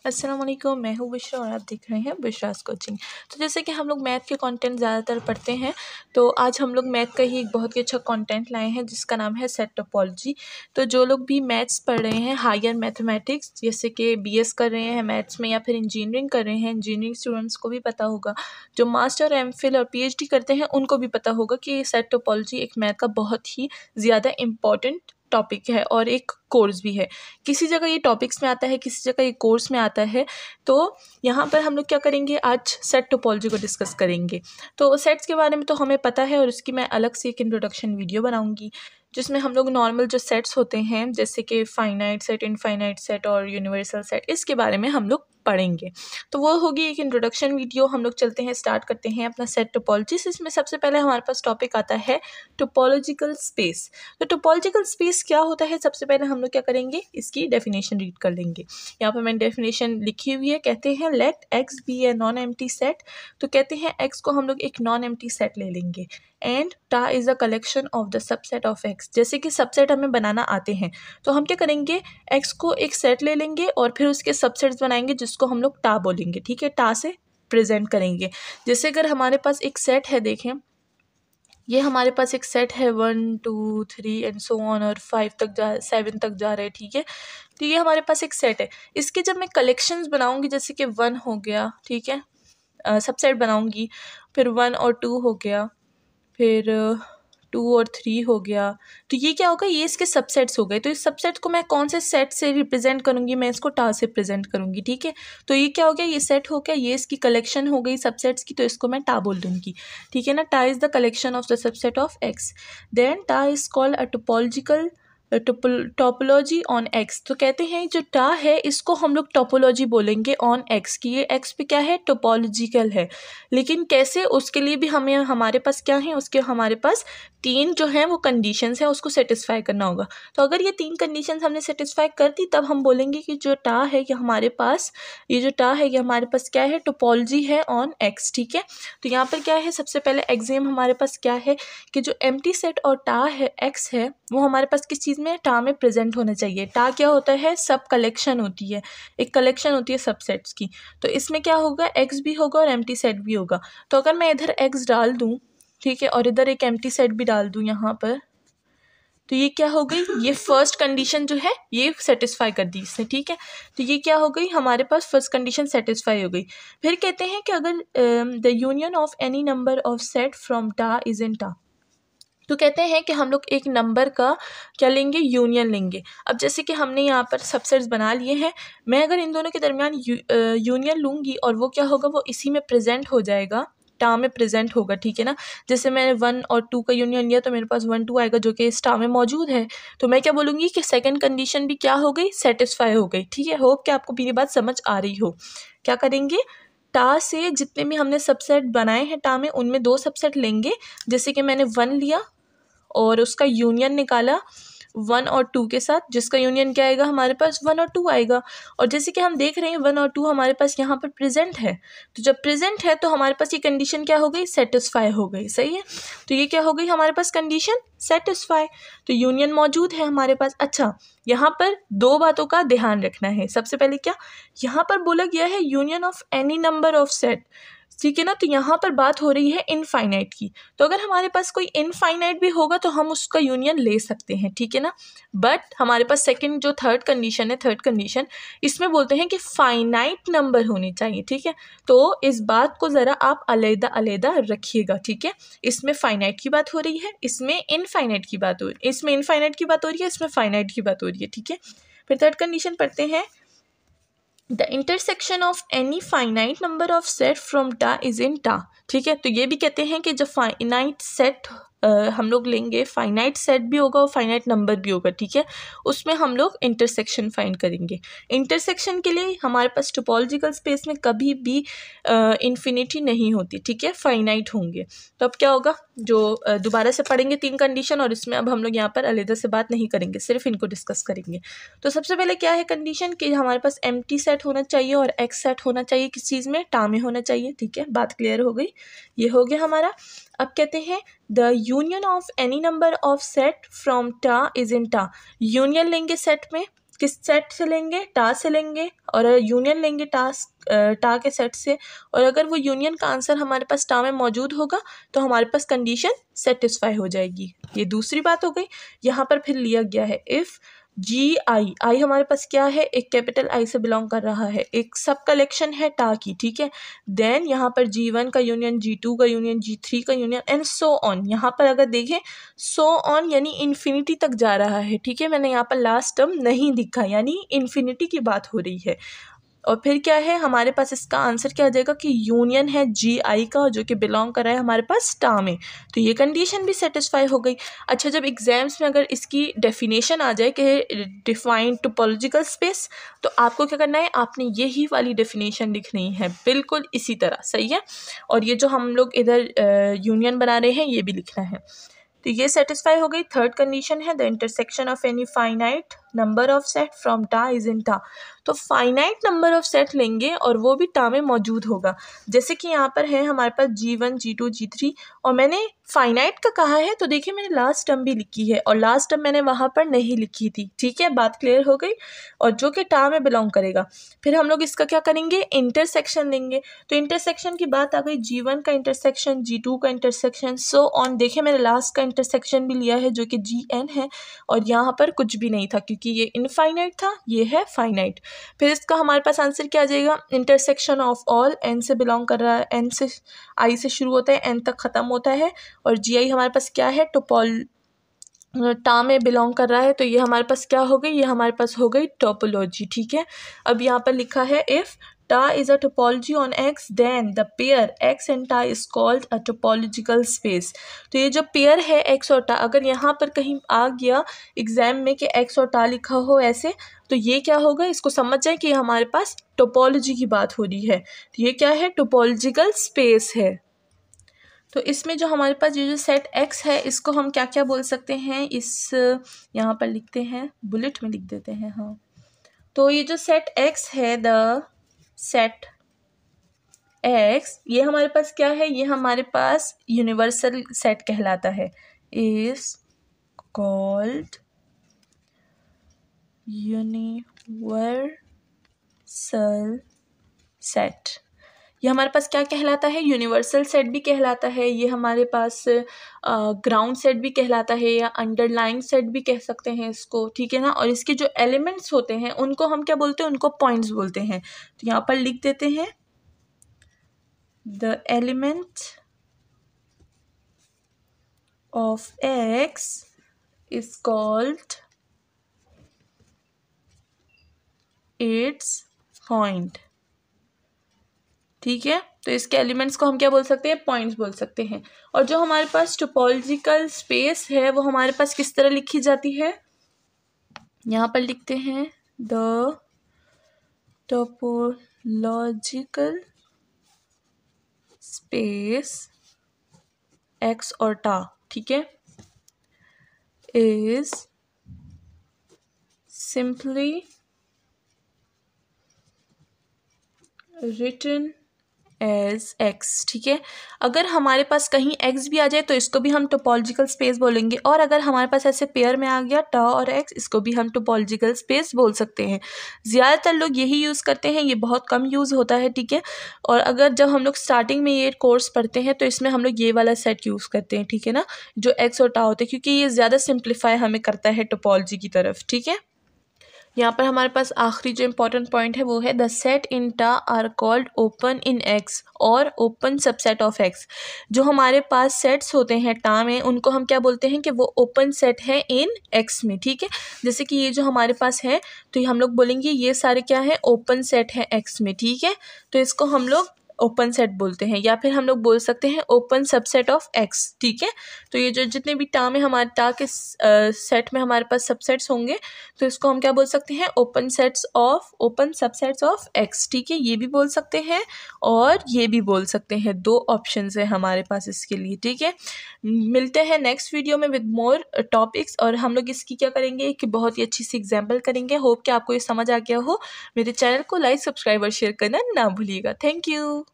अस्सलाम वालेकुम, मैं हूँ बुशरा और आप देख रहे हैं बुशरास कोचिंग। तो जैसे कि हम लोग मैथ के कंटेंट ज़्यादातर पढ़ते हैं, तो आज हम लोग मैथ का ही एक बहुत ही अच्छा कंटेंट लाए हैं जिसका नाम है सेट टोपोलॉजी। तो जो लोग भी मैथ्स पढ़ रहे हैं, हायर मैथमेटिक्स, जैसे कि बीएस कर रहे हैं मैथ्स में या फिर इंजीनियरिंग कर रहे हैं, इंजीनियरिंग स्टूडेंट्स को भी पता होगा। जो मास्टर, एमफिल और पीएचडी करते हैं उनको भी पता होगा कि सेट टोपोलॉजी एक मैथ का बहुत ही ज़्यादा इम्पॉर्टेंट टॉपिक है और एक कोर्स भी है। किसी जगह ये टॉपिक्स में आता है, किसी जगह ये कोर्स में आता है। तो यहाँ पर हम लोग क्या करेंगे, आज सेट टोपोलॉजी को डिस्कस करेंगे। तो सेट्स के बारे में तो हमें पता है और उसकी मैं अलग से एक इंट्रोडक्शन वीडियो बनाऊंगी जिसमें हम लोग नॉर्मल जो सेट्स होते हैं जैसे कि फाइनाइट सेट, इनफाइनाइट सेट और यूनिवर्सल सेट, इसके बारे में हम लोग पढ़ेंगे। तो वो होगी एक इंट्रोडक्शन वीडियो। हम लोग चलते हैं, स्टार्ट करते हैं अपना सेट टोपोलॉजी। इसमें सबसे पहले हमारे पास टॉपिक आता है टोपोलॉजिकल स्पेस। तो टोपोलॉजिकल स्पेस क्या होता है, सबसे पहले हम लोग क्या करेंगे, इसकी डेफिनेशन रीड कर लेंगे। यहाँ पर मैंने डेफिनेशन लिखी हुई है। कहते हैं let X be a non empty set. तो कहते हैं एक्स को हम लोग एक नॉन एम्प्टी सेट ले लेंगे एंड टा is a collection of the subset of x. जैसे कि सबसेट हमें बनाना आते हैं तो हम क्या करेंगे, एक्स को एक सेट ले लेंगे और फिर उसके सबसेट्स बनाएंगे जिसको हम लोग टा बोलेंगे। ठीक है, टा से प्रेजेंट करेंगे। जैसे अगर हमारे पास एक सेट है, देखें ये हमारे पास एक सेट है 1 2 3 एंड सो ऑन और 5 तक जा 7 तक जा रहे हैं। ठीक है, तो ये हमारे पास एक सेट है। इसके जब मैं कलेक्शंस बनाऊंगी, जैसे कि 1 हो गया, ठीक है, सबसेट बनाऊंगी, फिर 1 और 2 हो गया, फिर 2 और 3 हो गया, तो ये क्या होगा, ये इसके सबसेट्स हो गए। तो इस सबसेट को मैं कौन से सेट से रिप्रेजेंट करूंगी, मैं इसको टा से प्रेजेंट करूंगी। ठीक है, तो ये क्या हो गया, ये सेट हो गया, ये इसकी कलेक्शन हो गई सबसेट्स की, तो इसको मैं टा बोल दूंगी। ठीक है ना, tau is the collection of the subset of X. Then tau is called a topological topology on X. तो कहते हैं जो टा है इसको हम लोग टोपोलॉजी बोलेंगे ऑन एक्स की, ये एक्स पे क्या है, टोपोलॉजिकल है। लेकिन कैसे, उसके लिए भी हमें हमारे पास क्या है, उसके हमारे पास 3 जो है वो कंडीशंस है, उसको सेटिस्फाई करना होगा। तो अगर ये 3 कंडीशंस हमने सेटिस्फाई कर दी तब हम बोलेंगे कि जो टा है ये हमारे पास, ये जो टा है ये हमारे पास क्या है, टोपोलॉजी है ऑन एक्स। ठीक है, तो यहाँ पर क्या है, सबसे पहले एग्जाम हमारे पास क्या है कि जो एम्प्टी सेट और टा है एक्स है वो हमारे पास किस चीज़ में, टा में प्रेजेंट होना चाहिए। टा क्या होता है, सब कलेक्शन होती है, एक कलेक्शन होती है सबसेट्स की। तो इसमें क्या होगा, एक्स भी होगा और एम्प्टी सेट भी होगा। तो अगर मैं इधर एक्स डाल दूँ, ठीक है, और इधर एक एम्प्टी सेट भी डाल दूँ यहाँ पर, तो ये क्या हो गई, ये फर्स्ट कंडीशन जो है ये सेटिस्फाई कर दी इसने। ठीक है, तो ये क्या हो गई, हमारे पास फर्स्ट कंडीशन सेटिस्फाई हो गई। फिर कहते हैं कि अगर the union of any number of set from टा इज इन टा। तो कहते हैं कि हम लोग एक नंबर का क्या लेंगे, यूनियन लेंगे। अब जैसे कि हमने यहाँ पर सबसेट्स बना लिए हैं, मैं अगर इन दोनों के दरमियान यूनियन लूँगी और वो क्या होगा, वो इसी में प्रेजेंट हो जाएगा, टा में प्रेजेंट होगा। ठीक है ना, जैसे मैंने 1 और 2 का यूनियन लिया तो मेरे पास 1 2 आएगा जो कि इस टा में मौजूद है। तो मैं क्या बोलूँगी कि सेकंड कंडीशन भी क्या हो गई, सेटिस्फाई हो गई। ठीक है, होप कि आपको मेरी बात समझ आ रही हो। क्या करेंगे, टा से जितने भी हमने सबसेट बनाए हैं टा में, उनमें 2 सबसेट लेंगे। जैसे कि मैंने 1 लिया और उसका यूनियन निकाला 1 और 2 के साथ, जिसका यूनियन क्या आएगा, हमारे पास 1 और 2 आएगा। और जैसे कि हम देख रहे हैं 1 और 2 हमारे पास यहाँ पर प्रेजेंट है, तो जब प्रेजेंट है तो हमारे पास ये कंडीशन क्या हो गई, सेटिस्फाई हो गई। सही है, तो ये क्या हो गई हमारे पास कंडीशन, सेटिस्फाई। तो यूनियन मौजूद है हमारे पास। अच्छा, यहाँ पर 2 बातों का ध्यान रखना है। सबसे पहले क्या, यहाँ पर बोला गया है union of any number of set. ठीक है ना, तो यहाँ पर बात हो रही है इनफाइनाइट की। तो अगर हमारे पास कोई इनफाइनाइट भी होगा तो हम उसका यूनियन ले सकते हैं। ठीक है ना, बट हमारे पास सेकंड जो थर्ड कंडीशन है, थर्ड कंडीशन इसमें बोलते हैं कि फाइनाइट नंबर होनी चाहिए। ठीक है, तो इस बात को ज़रा आप अलग अलग रखिएगा। ठीक है, इसमें फाइनाइट की बात हो रही है, इसमें इनफाइनाइट की बात हो रही है, इसमें इनफाइनाइट की बात हो रही है, इसमें फाइनाइट की बात हो रही है। ठीक है, फिर थर्ड कंडीशन पढ़ते हैं, the intersection of any finite number of set from टा इज इन टा। ठीक है, तो ये भी कहते हैं कि जब फाइनाइट सेट हम लोग लेंगे, फाइनाइट सेट भी होगा और फाइनाइट नंबर भी होगा। ठीक है, उसमें हम लोग इंटरसेक्शन फाइंड करेंगे। इंटरसेक्शन के लिए हमारे पास टोपोलॉजिकल स्पेस में कभी भी इन्फिनिटी नहीं होती। ठीक है, फाइनाइट होंगे। तो अब क्या होगा, जो दोबारा से पढ़ेंगे 3 कंडीशन, और इसमें अब हम लोग यहाँ पर अलग से बात नहीं करेंगे, सिर्फ इनको डिस्कस करेंगे। तो सबसे पहले क्या है कंडीशन कि हमारे पास एम्प्टी सेट होना चाहिए और एक्स सेट होना चाहिए, किस चीज़ में, टा में होना चाहिए। ठीक है, बात क्लियर हो गई, ये हो गया हमारा। अब कहते हैं the union of any number of set from टा इज इन टा। यूनियन लेंगे सेट में, किस सेट से लेंगे, टा से लेंगे, और यूनियन लेंगे टा के सेट से, और अगर वो यूनियन का आंसर हमारे पास टा में मौजूद होगा तो हमारे पास कंडीशन सेटिस्फाई हो जाएगी। ये दूसरी बात हो गई। यहाँ पर फिर लिया गया है इफ़ आई हमारे पास क्या है, एक कैपिटल आई से बिलोंग कर रहा है, एक सब कलेक्शन है टा की, ठीक है। देन यहाँ पर G1 का यूनियन, G2 का यूनियन, G3 का यूनियन एंड सो ऑन। यहाँ पर अगर देखें सो ऑन यानी इन्फिनिटी तक जा रहा है, ठीक है। मैंने यहाँ पर लास्ट टर्म नहीं लिखा यानी इन्फिनिटी की बात हो रही है। और फिर क्या है हमारे पास, इसका आंसर क्या आ जाएगा कि यूनियन है GI का जो कि बिलोंग कर रहा है हमारे पास टा में, तो ये कंडीशन भी सेटिस्फाई हो गई। अच्छा, जब एग्जाम्स में अगर इसकी डेफिनेशन आ जाए कि डिफाइन टोपोलॉजिकल स्पेस, तो आपको क्या करना है, आपने यही वाली डेफिनेशन लिखनी है, बिल्कुल इसी तरह, सही है। और ये जो हम लोग इधर यूनियन बना रहे हैं ये भी लिखना है। तो ये सेटिस्फाई हो गई। थर्ड कंडीशन है the intersection of any finite number of set from टा इज इन टा। तो फाइनाइट नंबर ऑफ सेट लेंगे और वो भी टा में मौजूद होगा। जैसे कि यहाँ पर है हमारे पास G1, G2, G3, और मैंने फाइनाइट का कहा है तो देखिए मैंने लास्ट टर्म भी लिखी है और लास्ट टर्म मैंने वहाँ पर नहीं लिखी थी, ठीक है, बात क्लियर हो गई। और जो कि टा में बिलोंग करेगा। फिर हम लोग इसका क्या करेंगे, इंटरसेक्शन लेंगे। तो इंटरसेक्शन की बात आ गई, G1 का इंटरसेक्शन, G2 का इंटरसेक्शन, सो ऑन। देखिए मैंने लास्ट का इंटरसेक्शन भी लिया है जो कि GN है, और यहाँ पर कुछ भी नहीं था क्योंकि ये इनफाइनाइट था, ये है फाइनाइट। फिर इसका हमारे पास आंसर क्या आ जाएगा, इंटरसेक्शन ऑफ ऑल, N से बिलोंग कर रहा है, N से I से शुरू होता है, N तक ख़त्म होता है, और GI हमारे पास क्या है, टा में बिलोंग कर रहा है, तो ये हमारे पास क्या हो गई, ये हमारे पास हो गई टोपोलॉजी, ठीक है। अब यहाँ पर लिखा है if tau is a topology on X then the pair X and tau is called a topological space. तो ये जो पेयर है एक्स और टा, अगर यहाँ पर कहीं आ गया एग्जाम में कि एक्स और टा लिखा हो ऐसे, तो ये क्या होगा, इसको समझ जाए कि हमारे पास टोपोलॉजी की बात हो रही है। तो ये क्या है, टोपोलॉजिकल स्पेस है। तो इसमें जो हमारे पास ये जो सेट एक्स है इसको हम क्या क्या बोल सकते हैं, इस यहाँ पर लिखते हैं, बुलेट में लिख देते हैं, हाँ। तो ये जो सेट एक्स है, द सेट एक्स, ये हमारे पास क्या है, ये हमारे पास यूनिवर्सल सेट कहलाता है, इज कॉल्ड यूनिवर्सल सेट। ये हमारे पास क्या कहलाता है, यूनिवर्सल सेट भी कहलाता है, ये हमारे पास ग्राउंड सेट भी कहलाता है, या अंडरलाइंग सेट भी कह सकते हैं इसको, ठीक है ना। और इसके जो एलिमेंट्स होते हैं उनको हम क्या बोलते हैं, उनको पॉइंट्स बोलते हैं। तो यहाँ पर लिख देते हैं the element of x is called its point, ठीक है। तो इसके एलिमेंट्स को हम क्या बोल सकते हैं, पॉइंट्स बोल सकते हैं। और जो हमारे पास टोपोलॉजिकल स्पेस है वो हमारे पास किस तरह लिखी जाती है, यहाँ पर लिखते हैं द टोपोलॉजिकल स्पेस एक्स और टा, ठीक है, is simply written as X, ठीक है। अगर हमारे पास कहीं एक्स भी आ जाए तो इसको भी हम टोपोलॉजिकल स्पेस बोलेंगे, और अगर हमारे पास ऐसे पेयर में आ गया टा और एक्स, इसको भी हम टोपोलॉजिकल स्पेस बोल सकते हैं। ज़्यादातर लोग यही यूज़ करते हैं, ये बहुत कम यूज़ होता है, ठीक है। और अगर जब हम लोग स्टार्टिंग में ये कोर्स पढ़ते हैं तो इसमें हम लोग ये वाला सेट यूज़ करते हैं, ठीक है ना, जो एक्स और टा होते हैं, क्योंकि ये ज़्यादा सिंप्लीफाई हमें करता है टोपोलॉजी की तरफ, ठीक है। यहाँ पर हमारे पास आखिरी जो इम्पोर्टेंट पॉइंट है वो है the set in tau are called open in X और ओपन सबसेट ऑफ एक्स। जो हमारे पास सेट्स होते हैं टा में उनको हम क्या बोलते हैं कि वो ओपन सेट है इन एक्स में, ठीक है। जैसे कि ये जो हमारे पास है तो ये हम लोग बोलेंगे ये सारे क्या है, ओपन सेट है एक्स में, ठीक है। तो इसको हम लोग ओपन सेट बोलते हैं, या फिर हम लोग बोल सकते हैं ओपन सबसेट ऑफ एक्स, ठीक है। तो ये जो जितने भी टा में हमारे टा के सेट में हमारे पास सबसेट्स होंगे तो इसको हम क्या बोल सकते हैं, ओपन सबसेट्स ऑफ एक्स, ठीक है। ये भी बोल सकते हैं और ये भी बोल सकते हैं, दो ऑप्शंस है हमारे पास इसके लिए, ठीक है। मिलते हैं नेक्स्ट वीडियो में विद मोर टॉपिक्स, और हम लोग इसकी क्या करेंगे कि बहुत ही अच्छी सी एग्जाम्पल करेंगे। होप कि आपको ये समझ आ गया हो। मेरे चैनल को लाइक, सब्सक्राइब और शेयर करना ना भूलिएगा। Thank you.